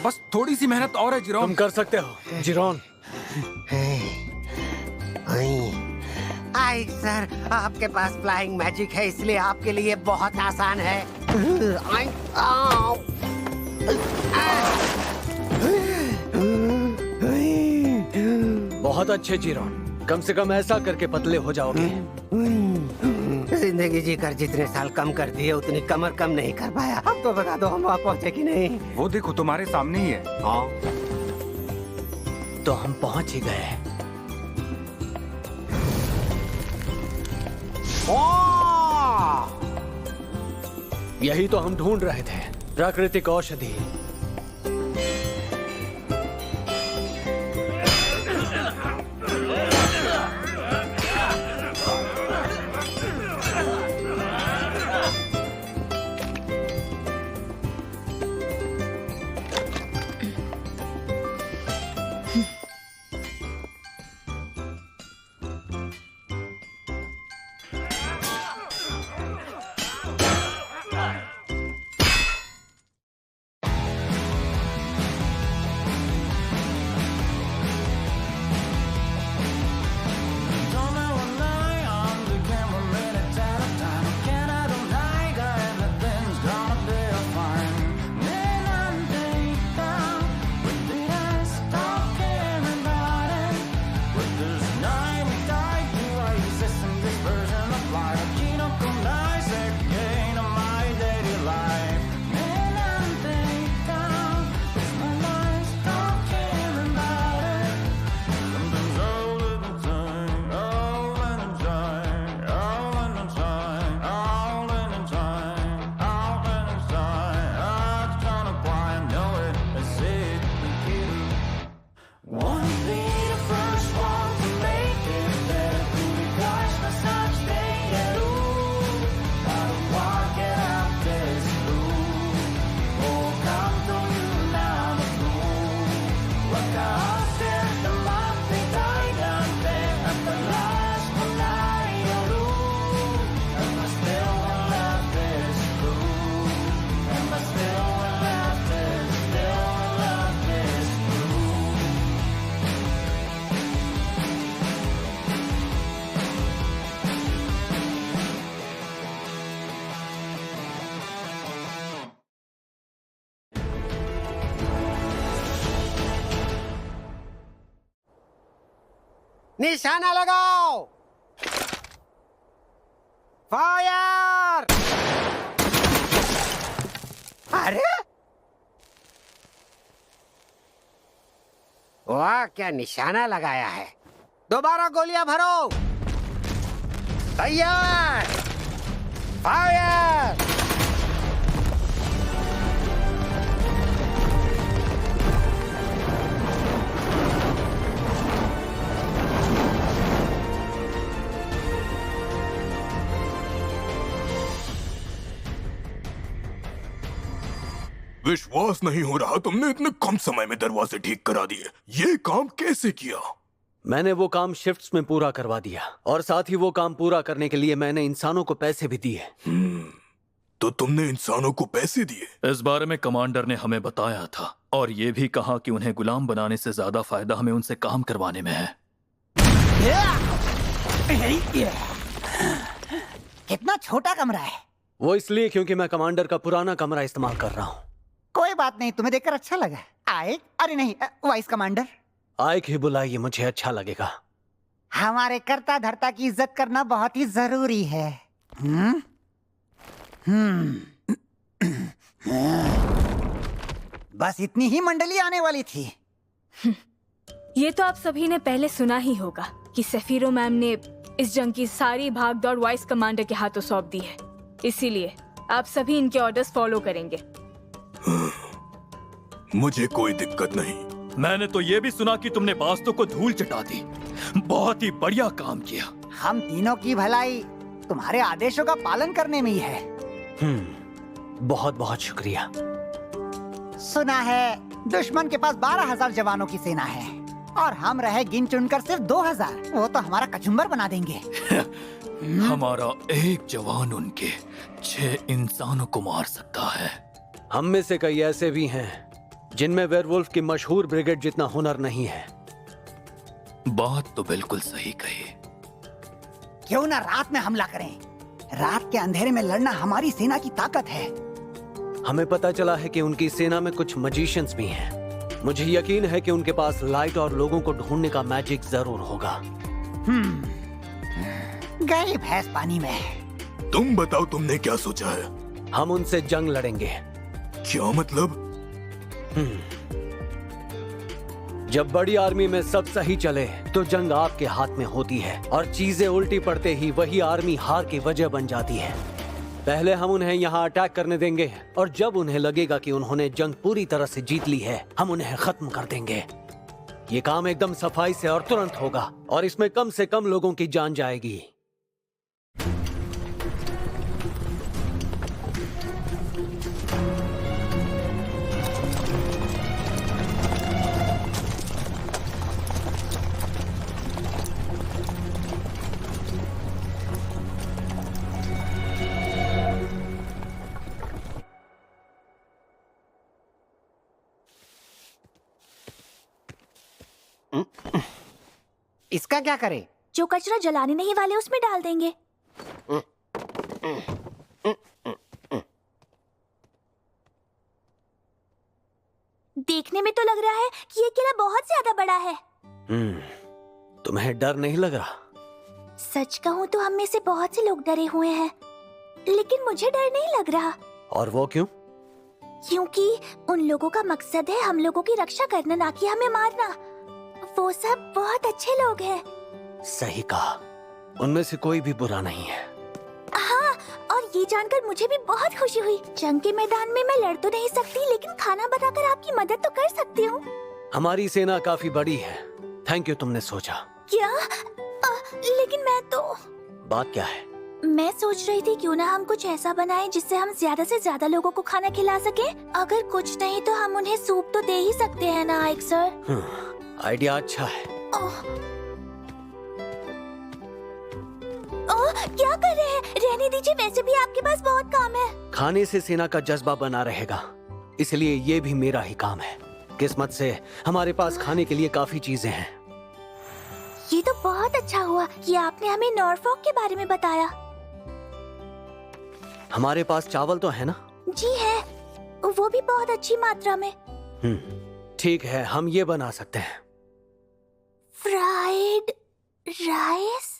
बस थोड़ी सी मेहनत और है जिरोन। तुम कर सकते हो जिरोन। आई सर, आपके पास फ्लाइंग मैजिक है, इसलिए आपके लिए बहुत आसान है। आई, आओ। बहुत अच्छे जिरोन, कम से कम ऐसा करके पतले हो जाओगे। जिंदगी जीकर जितने साल कम कर दिए उतनी कमर कम नहीं कर पाया। अब तो बता दो हम वहाँ पहुँचे कि नहीं। वो देखो तुम्हारे सामने ही है। हाँ। तो हम पहुंच ही गए। यही तो हम ढूंढ रहे थे, प्राकृतिक औषधि। निशाना लगाओ। फायर! अरे वाह, क्या निशाना लगाया है। दोबारा गोलियां भरो। तैयार। फायर! विश्वास नहीं हो रहा, तुमने इतने कम समय में दरवाजे ठीक करा दिए। ये काम कैसे किया? मैंने वो काम शिफ्ट्स में पूरा करवा दिया, और साथ ही वो काम पूरा करने के लिए मैंने इंसानों को पैसे भी दिए। तो तुमने इंसानों को पैसे दिए? इस बारे में कमांडर ने हमें बताया था, और ये भी कहा कि उन्हें गुलाम बनाने से ज्यादा फायदा हमें उनसे काम करवाने में है। कितना छोटा कमरा है। वो इसलिए क्योंकि मैं कमांडर का पुराना कमरा इस्तेमाल कर रहा हूँ। कोई बात नहीं, तुम्हें देखकर अच्छा लगा। आए, अरे नहीं, वाइस कमांडर। आइक ही बुलाइए, मुझे अच्छा लगेगा। हमारे कर्ता धर्ता की इज्जत करना बहुत ही जरूरी है। बस इतनी ही मंडली आने वाली थी। ये तो आप सभी ने पहले सुना ही होगा कि सेफीरो मैम ने इस जंग की सारी भागदौड़ वाइस कमांडर के हाथों सौंप दी है। इसीलिए आप सभी इनके ऑर्डर्स फॉलो करेंगे। मुझे कोई दिक्कत नहीं। मैंने तो ये भी सुना कि तुमने बास्तों को धूल चटा दी। बहुत ही बढ़िया काम किया। हम तीनों की भलाई तुम्हारे आदेशों का पालन करने में ही है। बहुत बहुत शुक्रिया। सुना है दुश्मन के पास 12,000 जवानों की सेना है और हम रहे गिन चुनकर सिर्फ 2,000। वो तो हमारा कचुम्बर बना देंगे। हमारा एक जवान उनके 6 इंसानों को मार सकता है। हम में से कई ऐसे भी हैं जिनमें वेयरवुल्फ की मशहूर ब्रिगेड जितना हुनर नहीं है। बात तो बिल्कुल सही कही। क्यों ना रात में हमला करें? रात के अंधेरे में लड़ना हमारी सेना की ताकत है। हमें पता चला है कि उनकी सेना में कुछ मजिशियंस भी हैं। मुझे यकीन है कि उनके पास लाइट और लोगों को ढूंढने का मैजिक जरूर होगा। गई भैंस पानी में। तुम बताओ, तुमने क्या सोचा है? हम उनसे जंग लड़ेंगे। क्या मतलब? जब बड़ी आर्मी में सब सही चले तो जंग आपके हाथ में होती है और चीजें उल्टी पड़ते ही वही आर्मी हार की वजह बन जाती है। पहले हम उन्हें यहाँ अटैक करने देंगे और जब उन्हें लगेगा कि उन्होंने जंग पूरी तरह से जीत ली है, हम उन्हें खत्म कर देंगे। ये काम एकदम सफाई से और तुरंत होगा और इसमें कम से कम लोगों की जान जाएगी। इसका क्या करें? जो कचरा जलाने नहीं वाले उसमें डाल देंगे। देखने में तो लग रहा है कि ये किला बहुत ज्यादा बड़ा है। तुम्हें डर नहीं लग रहा? सच कहूँ तो हम में से बहुत से लोग डरे हुए हैं, लेकिन मुझे डर नहीं लग रहा। और वो क्यों? क्योंकि उन लोगों का मकसद है हम लोगों की रक्षा करना, ना कि हमें मारना। वो सब बहुत अच्छे लोग हैं। सही कहा, उनमें से कोई भी बुरा नहीं है। हाँ, और ये जानकर मुझे भी बहुत खुशी हुई। जंग के मैदान में मैं लड़ तो नहीं सकती, लेकिन खाना बनाकर आपकी मदद तो कर सकती हूँ। हमारी सेना काफी बड़ी है। थैंक यू, तुमने सोचा। क्या? लेकिन मैं तो... बात क्या है? मैं सोच रही थी क्यों ना हम कुछ ऐसा बनाएं जिससे हम ज्यादा से ज्यादा लोगों को खाना खिला सके। अगर कुछ नहीं तो हम उन्हें सूप तो दे ही सकते हैं ना, आइक सर? आइडिया अच्छा है। क्या कर रहे हैं? रहने दीजिए, वैसे भी आपके पास बहुत काम है। खाने से सेना का जज्बा बना रहेगा, इसलिए ये भी मेरा ही काम है। किस्मत से हमारे पास खाने के लिए काफी चीजें हैं। ये तो बहुत अच्छा हुआ कि आपने हमें नॉरफॉक के बारे में बताया। हमारे पास चावल तो है ना? जी है, वो भी बहुत अच्छी मात्रा में। ठीक है, हम ये बना सकते हैं। Fried rice?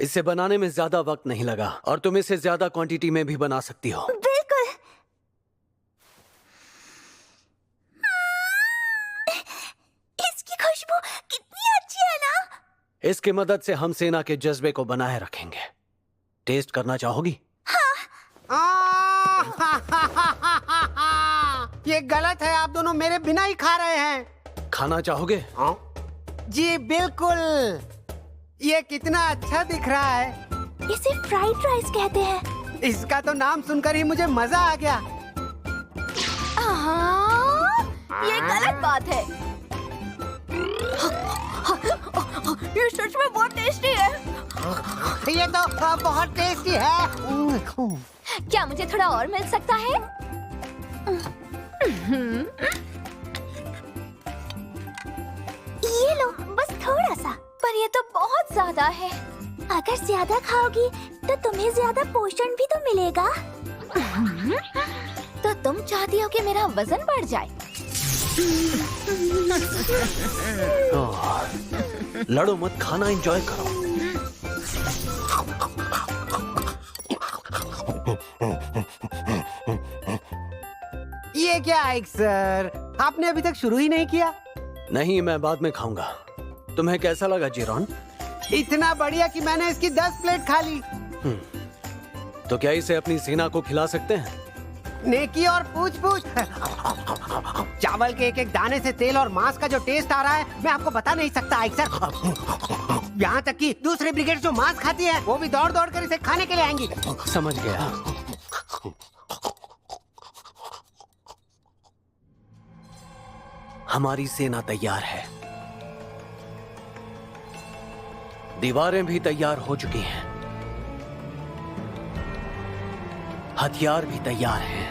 इसे बनाने में ज्यादा वक्त नहीं लगा और तुम इसे ज्यादा क्वांटिटी में भी बना सकती हो। बिल्कुल। इसकी खुशबू कितनी अच्छी है ना? इसकी मदद से हम सेना के जज्बे को बनाए रखेंगे। टेस्ट करना चाहोगी? ये गलत है, आप दोनों मेरे बिना ही खा रहे हैं। खाना चाहोगे? जी बिल्कुल। ये कितना अच्छा दिख रहा है। इसे फ्राइड राइस कहते हैं। इसका तो नाम सुनकर ही मुझे मजा आ गया। ये गलत बात है। ये सच में बहुत टेस्टी है। ये तो बहुत टेस्टी है। क्या मुझे थोड़ा और मिल सकता है? ये लो, बस थोड़ा सा। पर ये तो बहुत ज्यादा है। अगर ज्यादा खाओगी तो तुम्हें ज्यादा पोषण भी तो मिलेगा। तो तुम चाहती हो कि मेरा वजन बढ़ जाए? लड़ो मत, खाना एंजॉय करो। ये क्या आइक सर, आपने अभी तक शुरू ही नहीं किया? नहीं, मैं बाद में खाऊंगा। तुम्हें कैसा लगा जीरोन? इतना बढ़िया कि मैंने इसकी 10 प्लेट खा ली। तो क्या इसे अपनी सेना को खिला सकते हैं? नेकी और पूछ पूछ। चावल के एक एक दाने से तेल और मांस का जो टेस्ट आ रहा है, मैं आपको बता नहीं सकता आइक सर। यहाँ तक कि दूसरी ब्रिगेड जो मांस खाती है, वो भी दौड़ दौड़ कर इसे खाने के लिए आएंगी। समझ गया। हमारी सेना तैयार है, दीवारें भी तैयार हो चुकी हैं, हथियार भी तैयार हैं।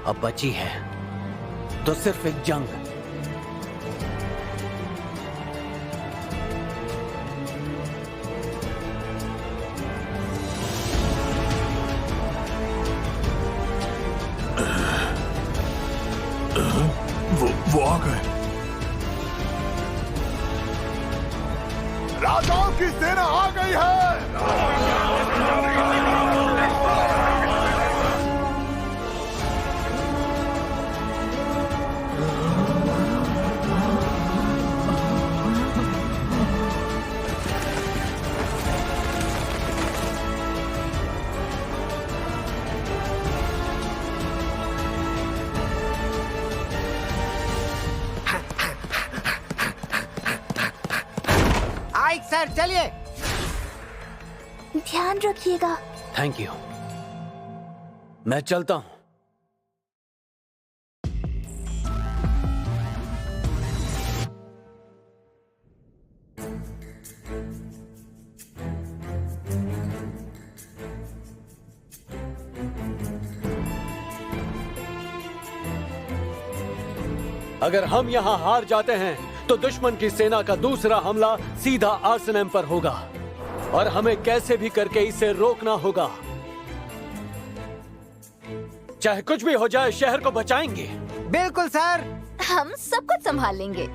अब बची है तो सिर्फ एक जंग। वो आ गए। राजाओं की सेना आ गई है। आइक सर चलिए। ध्यान रखिएगा। थैंक यू, मैं चलता हूं। अगर हम यहां हार जाते हैं तो दुश्मन की सेना का दूसरा हमला सीधा आर्सेनम पर होगा और हमें कैसे भी करके इसे रोकना होगा। चाहे कुछ भी हो जाए, शहर को बचाएंगे। बिल्कुल सर। हम सब कुछ संभाल लेंगे।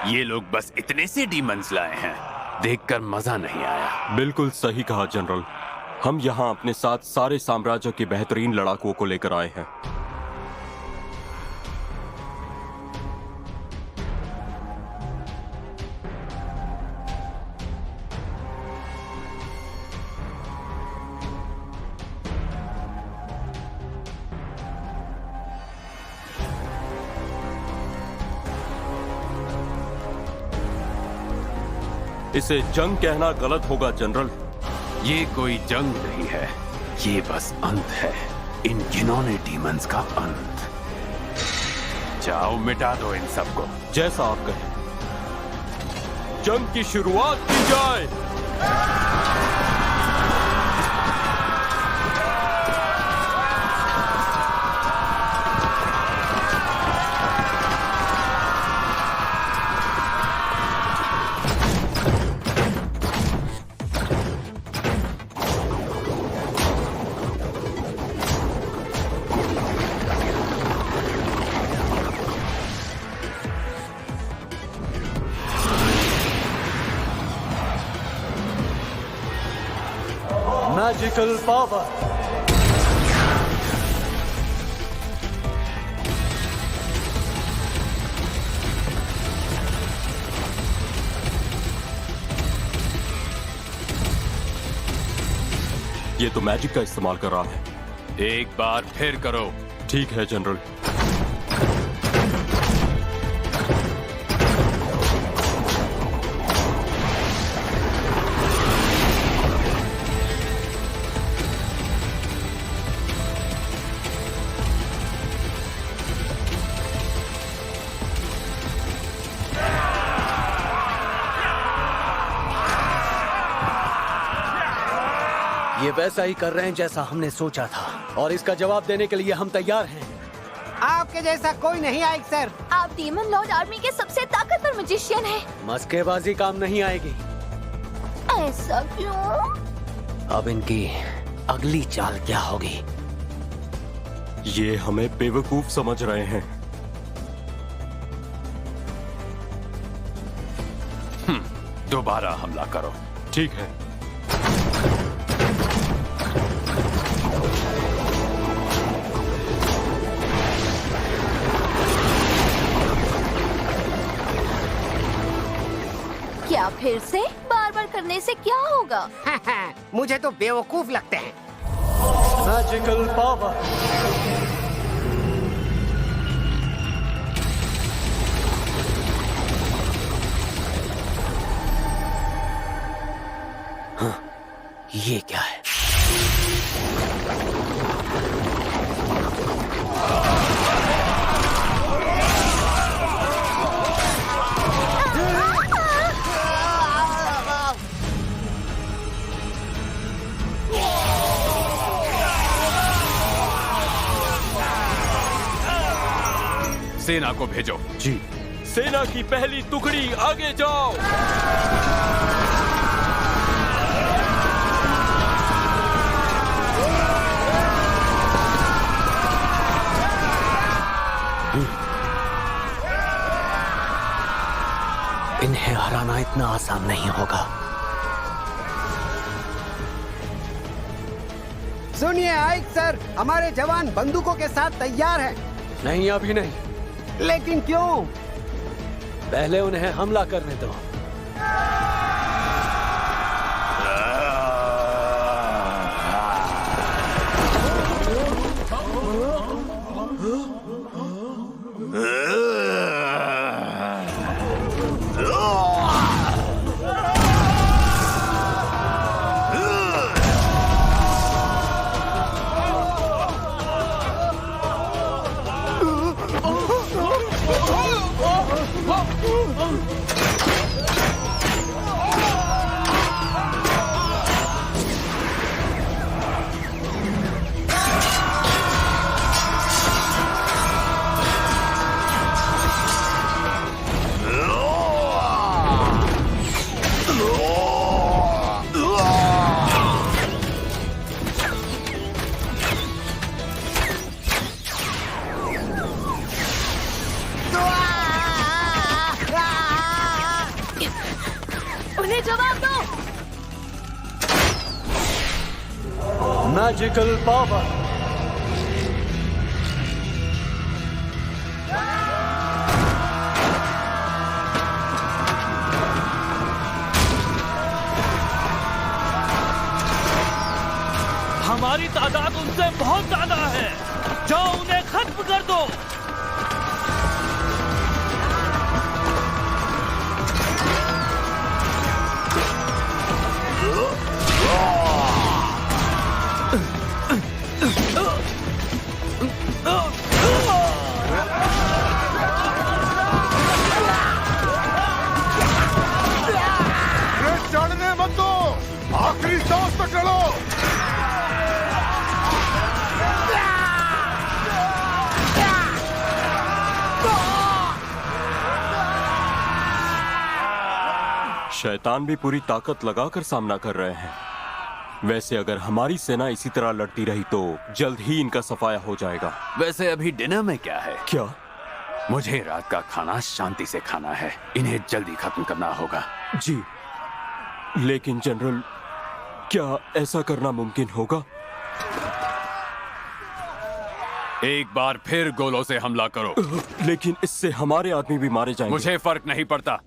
ये लोग बस इतने से डीमंस लाए हैं, देखकर मजा नहीं आया। बिल्कुल सही कहा जनरल, हम यहाँ अपने साथ सारे साम्राज्य के बेहतरीन लड़ाकुओं को लेकर आए हैं। इसे जंग कहना गलत होगा जनरल। ये कोई जंग नहीं है, ये बस अंत है, इन घिनौने डीमंस का अंत। जाओ मिटा दो इन सबको। जैसा आप कहें। जंग की शुरुआत की जाए। Magical power. ये तो मैजिक का इस्तेमाल कर रहा है। एक बार फिर करो। ठीक है जनरल। वैसा ही कर रहे हैं जैसा हमने सोचा था, और इसका जवाब देने के लिए हम तैयार हैं। आपके जैसा कोई नहीं आएगा सर। आप डीमन लॉर्ड आर्मी के सबसे ताकतवर मैजिशियन हैं। मस्केबाजी काम नहीं आएगी। ऐसा क्यों? अब इनकी अगली चाल क्या होगी? ये हमें बेवकूफ समझ रहे हैं। दोबारा हमला करो। ठीक है। क्या फिर से? बार बार करने से क्या होगा? मुझे तो बेवकूफ लगते हैं। Magical power. ये क्या है? सेना को भेजो। जी। सेना की पहली टुकड़ी आगे जाओ। इन्हें हराना इतना आसान नहीं होगा। सुनिए आइक सर, हमारे जवान बंदूकों के साथ तैयार हैं। नहीं, अभी नहीं। लेकिन क्यों? पहले उन्हें हमला करने दो। उन्हें जवाब दो। Magical power. हमारी तादाद उनसे बहुत ज्यादा है। जाओ उन्हें खत्म कर दो। चढ़ने मत दो, आखिरी सांस तक लड़ो। शैतान भी पूरी ताकत लगाकर सामना कर रहे हैं। वैसे अगर हमारी सेना इसी तरह लड़ती रही तो जल्द ही इनका सफाया हो जाएगा। वैसे अभी डिनर में क्या है? क्या? मुझे रात का खाना शांति से खाना है। इन्हें जल्दी खत्म करना होगा। जी, लेकिन जनरल, क्या ऐसा करना मुमकिन होगा? एक बार फिर गोलों से हमला करो। लेकिन इससे हमारे आदमी भी मारे जाएंगे। मुझे फर्क नहीं पड़ता।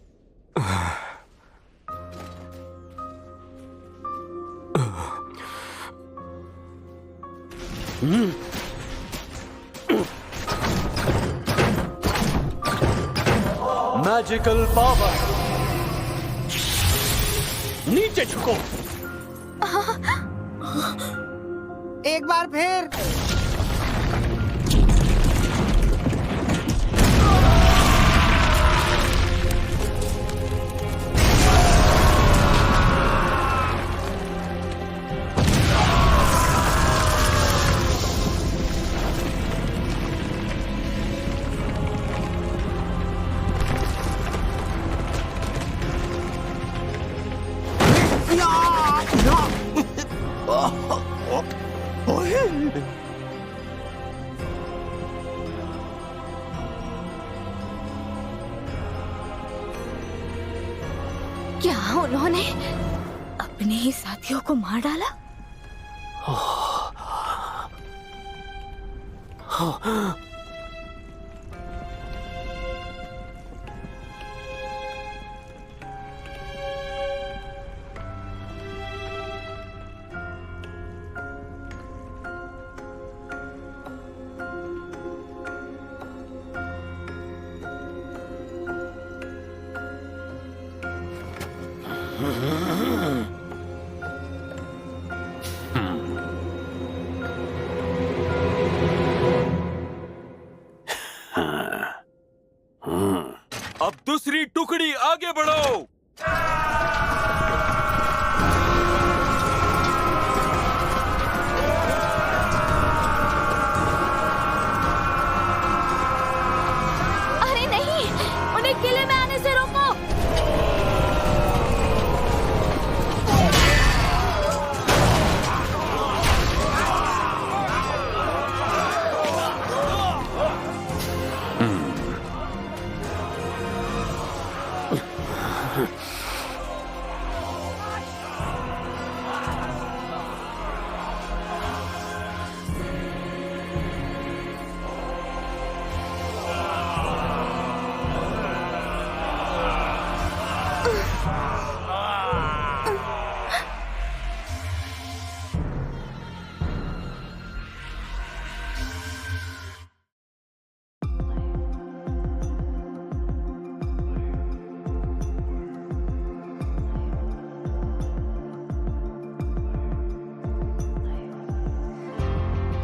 Magical power. नीचे झुको। एक बार फिर। क्या उन्होंने अपने ही साथियों को मार डाला? अब दूसरी टुकड़ी आगे बढ़ो। अरे नहीं, उन्हें किले में आने से रोको।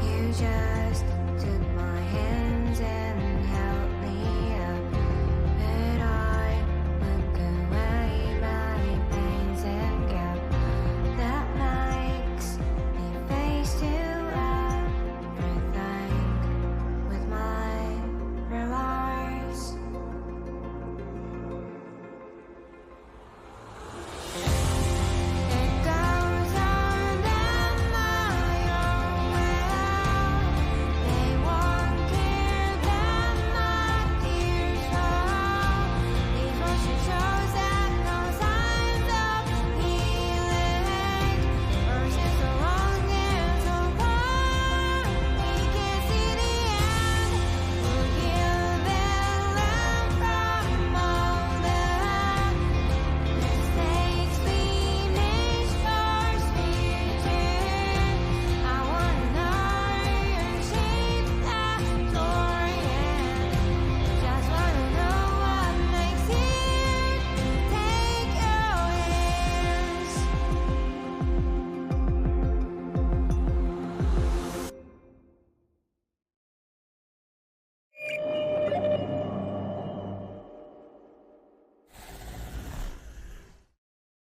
You just took my hands and